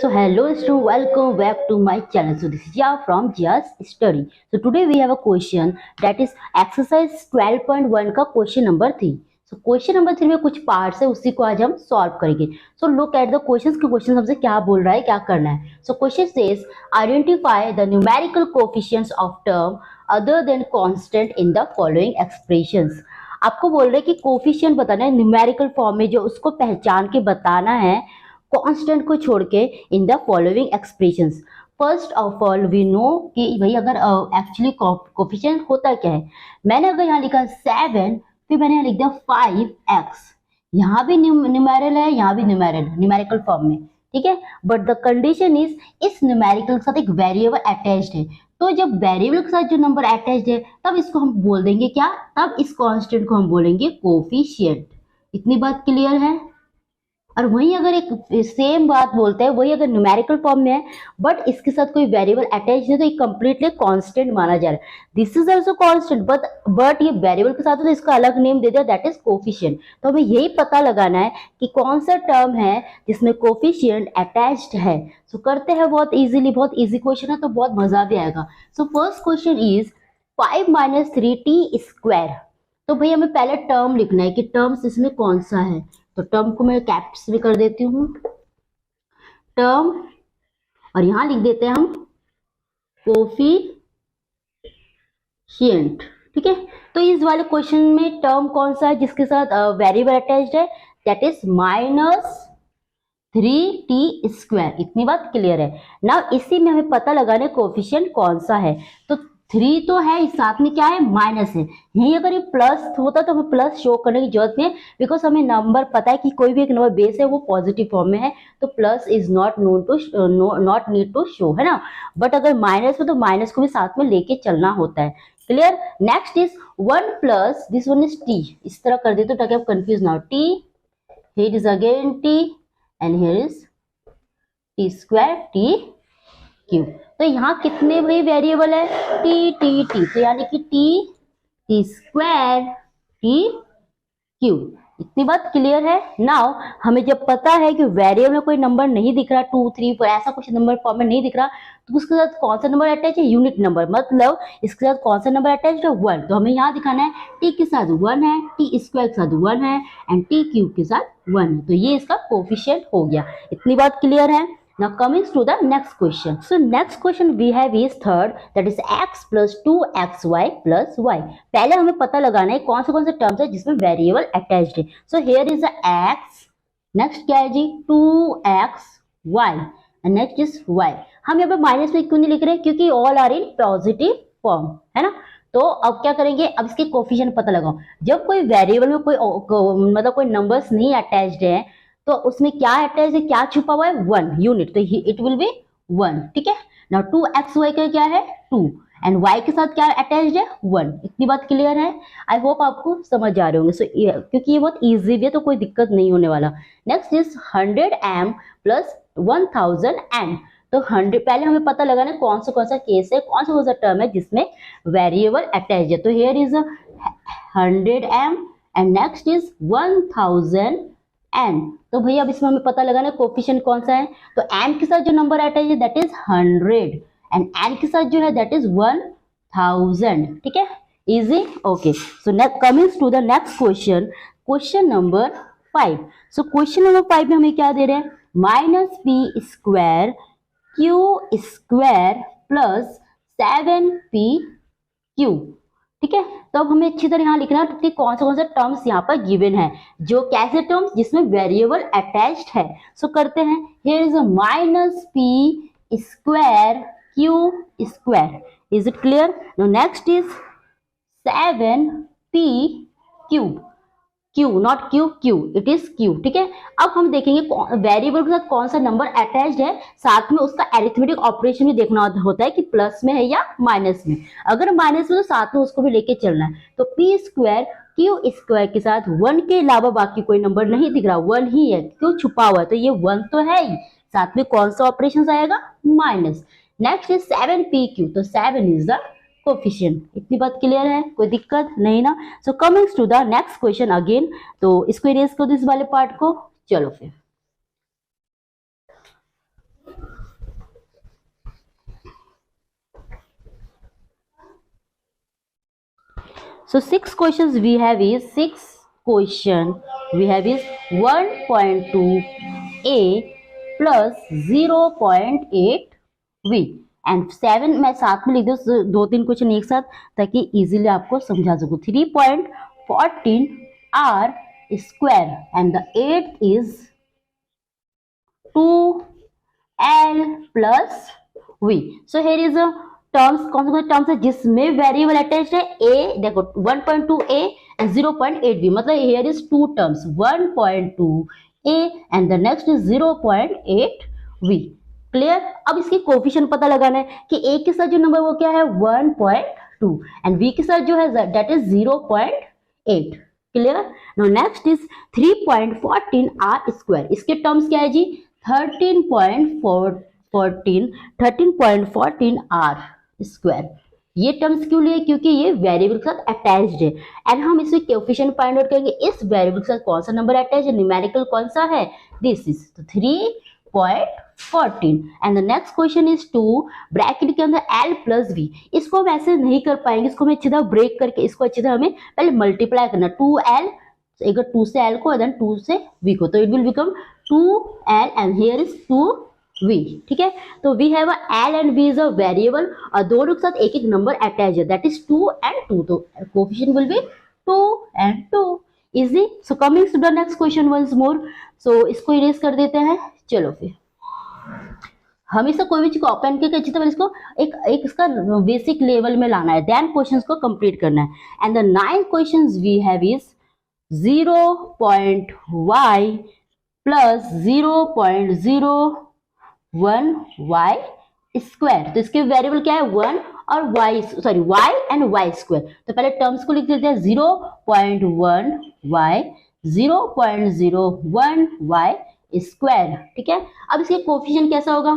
So hello students, welcome back to my channel. So this is Jia from Jia's Study. So today we have a question that is exercise 12.1 का question number 3. So question number 3 में कुछ parts है, उसी को आज हम solve करेंगे. So look at the questions के क्वेश्चन हमसे क्या बोल रहा है, क्या करना है. So question says identify the numerical coefficients of term other than constant in the following expressions. आपको बोल रहे हैं कि कोफिशिएंट बताना है न्यूमेरिकल फॉर्म में, जो उसको पहचान के बताना है कांस्टेंट को छोड़ के in the following expressions. First of all we know कि भाई अगर एक्चुअली कोफिशिएंट होता क्या है. मैंने अगर यहाँ लिखा 7, फिर मैंने यहाँ लिख दिया 5x. यहाँ भी न्यूमेरल है, यहाँ भी न्यूमेरल है, न्यूमेरिकल फॉर्म में, ठीक है. बट द कंडीशन इज इस न्यूमेरिकल के साथ एक वेरिएबल अटैच्ड है. तो जब वेरिएबल के साथ जो नंबर अटैच्ड है तब इसको हम बोल देंगे क्या, तब इस कांस्टेंट को हम बोलेंगे कोफिशिएंट. इतनी बात क्लियर है. और वही अगर एक सेम बात बोलते हैं, वही अगर न्यूमेरिकल फॉर्म में है बट इसके साथ कोई वेरिएबल अटैच है तो ये कंप्लीटली कांस्टेंट माना जा रहा है. This is also constant but ये वेरिएबल के साथ है तो इसका अलग नेम दे दिया, दैट इज कोफिशिएंट. तो हमें यही पता लगाना है कि कौन सा टर्म है जिसमें कोफिशिएंट अटैच्ड है. सो करते हैं बहुत इजीली, बहुत इजी क्वेश्चन है तो बहुत मजा भी आएगा. So first question is 5 - 3t². तो भाई हमें पहले टर्म लिखना है कि टर्म्स इसमें कौन सा है. तो टर्म को मैं कैप्स भी कर देती हूँ टर्म, और यहां लिख देते हैं हम कोफिशिएंट. ठीक है. तो इस वाले क्वेश्चन में टर्म कौन सा है जिसके साथ वेरिएबल अटैच्ड है, दैट इज -3t². इतनी बात क्लियर है ना. इसी में हमें पता लगाना है कोफिशिएंट कौन सा है. तो 3 तो है, इस साथ में क्या है, माइनस है. यही अगर ये प्लस होता तो हमें प्लस शो करने की जरूरत नहीं है, बिकॉज हमें नंबर पता है कि कोई भी एक नंबर बेस है वो पॉजिटिव फॉर्म में है, तो plus is not need to show, है ना. बट अगर माइनस हो तो माइनस को भी साथ में लेके चलना होता है. Clear. Next is 1 plus this one is t. इस तरह कर दे तो ताकि आप कंफ्यूज ना हो. t, here is again t and here is t² t³. तो यहाँ कितने भाई वेरिएबल है, टी टी टी. तो यानी कि t² t³. इतनी बात क्लियर है. नाउ हमें जब पता है कि वेरिएबल में कोई नंबर नहीं दिख रहा, 2 3 4 ऐसा कुछ नंबर फॉर्म में नहीं दिख रहा, तो उसके साथ कौन सा नंबर अटैच है, यूनिट नंबर. मतलब इसके साथ कौन सा नंबर अटैच है, 1. तो हमें यहाँ दिखाना है t के साथ 1 है, t² के साथ 1 है एंड t³ के साथ 1 है. तो ये इसका कोफिशिएंट हो गया. इतनी बात क्लियर है. Now coming to the next question. So next question we have is third, that is x plus 2xy plus y. पहले हमें पता लगाना है कौन से टर्म्स है जिसमें वेरिएबल अटैच्ड है. So here is the x, next क्या है जी 2xy and next is y. हम यहाँ पे माइनस में क्यों नहीं लिख रहे, क्योंकि all are in positive form, है ना. तो अब क्या करेंगे, अब इसके कोफिशिएंट पता लगाओ. जब कोई वेरिएबल में मतलब कोई नंबर्स नहीं अटैच्ड है तो उसमें क्या अटैच है, क्या छुपा हुआ है, 1 यूनिट. तो इट विल बी 1. ठीक है. नाउ 2xy का क्या है 2 एंड y के साथ क्या अटैच्ड है 1. इतनी बात क्लियर है. आई होप आपको समझ आ रहे होंगे. सो क्योंकि ये बहुत इजी भी है तो कोई दिक्कत नहीं होने वाला. Next is 100m plus 1000n. तो 100 पहले हमें पता लगाना है कौन सा केस है, कौन सा टर्म है जिसमें वेरिएबल अटैच है. तो here is 100m and next is 1000n. तो भैया अब इसमें हमें पता लगाना है कोफिशिएंट कौन सा है. तो m के साथ जो नंबर अटैच है दैट इज 100 एंड n के साथ जो है दैट इज 1000. ठीक है. Easy. Okay. So next coming to the next question, question number 5. So question number 5 में हमें क्या दे रहे हैं, -p² q² प्लस 7pq. ठीक है. तो अब हमें अच्छी तरह यहाँ लिखना है कि कौन सा टर्म्स यहाँ पर गिवन है, जो कैसे टर्म्स जिसमें वेरिएबल अटैच्ड है. सो करते हैं. Here is -p² q². Is it clear. No next is 7p³ q not q, it is q. ठीक है. अब हम देखेंगे वेरिएबल के साथ कौन सा नंबर अटैच्ड है, साथ में उसका अरिथमेटिक ऑपरेशन भी देखना होता है कि प्लस में है या माइनस में. अगर माइनस में तो साथ में उसको भी लेके चलना है. तो p² q² के साथ 1 के अलावा बाकी कोई नंबर नहीं दिख रहा, 1 ही है, क्यों छुपा हुआ है. तो ये 1 तो है ही, साथ में कौन सा ऑपरेशन आएगा, माइनस. Next is 7pq. तो 7 इज द कोफिशिएंट. इतनी बात क्लियर है, कोई दिक्कत नहीं ना. So coming to the next question again. तो इसको इरेज कर दो इस वाले पार्ट को. चलो फिर So six questions we have is 1.2a plus 0.8 v and 7 मैं साथ में लिख दूँ, दो तीन क्वेश्चन एक साथ ताकि इजीली आपको समझा सकूँ. 3.14 r square and the 8th is 2l plus v. So here is a terms, कौन से टर्म्स है जिसमें वेरिएबल अटैच्ड है. a देखो 1.2a and 0.8b, मतलब here is two terms 1.2a and the next is 0.8v. Clear. अब इसकी coefficient पता लगाना है कि a के साथ जो नंबर वो क्या है 1.2 एंड v के साथ जो है that is 0.8. Clear. Now next is 3.14 r square. इसके टर्म्स क्या है जी 13.14 r स्क्वायर. ये टर्म्स क्यों लिए, क्योंकि ये वेरिएबल के साथ अटैच्ड है एंड हम इसमें कोएफिशिएंट फाइंड आउट करेंगे इस वेरिएबल के साथ कौन सा नंबर अटैच है, न्यूमेरिकल कौन सा है, this is 3.14 and the next question is 2 bracket के अंदर l प्लस v. इसको हम ऐसे नहीं कर पाएंगे, इसको हमें अच्छी तरह ब्रेक करके इसको अच्छी तरह हमें पहले मल्टीप्लाई करना 2l, अगर 2 से l को देन 2 से v को, तो it will become 2l and here is 2v. ठीक है. तो we have l and v is a variable और दोनों के साथ एक एक नंबर अटैच है दैट इज 2 and 2, तो coefficient will be 2 and 2. Easy. So coming to the next question once more. So इसको इरेज कर देते हैं. चलो फिर हमेशा कोई भी चीज को ओपन करके अच्छी तरह इसको एक इसका बेसिक लेवल में लाना है, देन क्वेश्चंस को कंप्लीट करना है. And the 9 questions we have is 0.y plus 0.01y square. तो इसके वेरिएबल क्या है 1 और y, sorry y and y square. तो पहले टर्म्स को लिख देते हैं 0.1y 0.01y स्क्वायर. ठीक है. अब इसके कोफिशिएंट कैसा होगा,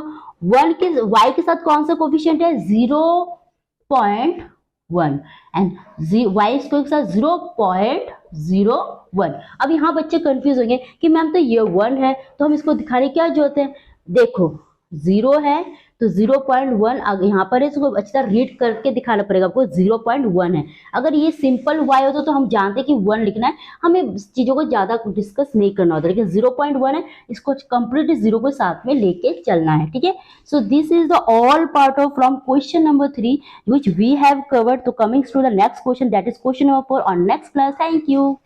1 के y के साथ कौन सा कोफिशिएंट है 0.1 एंड y स्क्वायर के साथ 0.01. अब यहाँ बच्चे कंफ्यूज होंगे कि मैम तो ये 1 है तो हम इसको दिखाने क्या जरूरत है. देखो 0 है तो 0.1 यहाँ पर है, इसको अच्छी तरह रीड करके दिखाना पड़ेगा आपको 0.1 है. अगर ये सिंपल y होता तो हम जानते हैं कि 1 लिखना है, हमें चीज़ों को ज़्यादा डिस्कस नहीं करना होता, लेकिन 0.1 है, इसको कंप्लीट 0 को साथ में लेके चलना है. ठीक है. So this is the all part of from question number 3 which we have covered. तो coming to the next question that is question number 4 on next class. Thank you.